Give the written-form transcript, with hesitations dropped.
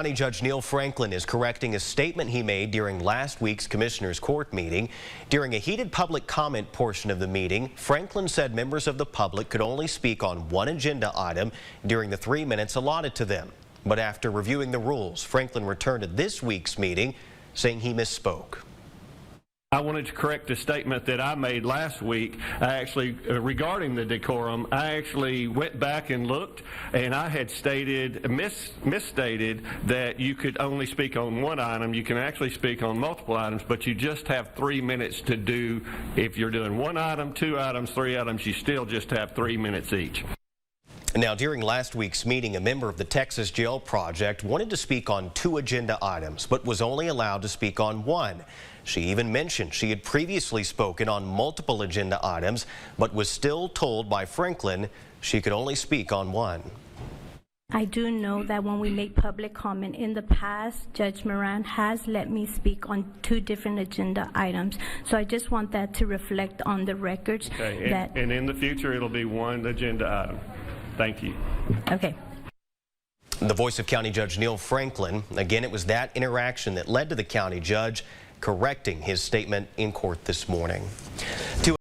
County Judge Neal Franklin is correcting a statement he made during last week's Commissioners Court meeting. During a heated public comment portion of the meeting, Franklin said members of the public could only speak on one agenda item during the 3 minutes allotted to them. But after reviewing the rules, Franklin returned to this week's meeting saying he misspoke. I wanted to correct a statement that I made last week. Regarding the decorum, I actually went back and looked, and I had misstated that you could only speak on one item. You can actually speak on multiple items, but you just have 3 minutes to do. If you're doing one item, two items, three items, you still just have 3 minutes each. Now, during last week's meeting, a member of the Texas Jail Project wanted to speak on 2 agenda items, but was only allowed to speak on 1. She even mentioned she had previously spoken on multiple agenda items, but was still told by Franklin she could only speak on 1. I do know that when we make public comment in the past, Judge Moran has let me speak on 2 different agenda items. So I just want that to reflect on the records. Okay, and in the future, it'll be 1 agenda item. Thank you. Okay. The voice of County Judge Neal Franklin. Again, it was that interaction that led to the county judge correcting his statement in court this morning.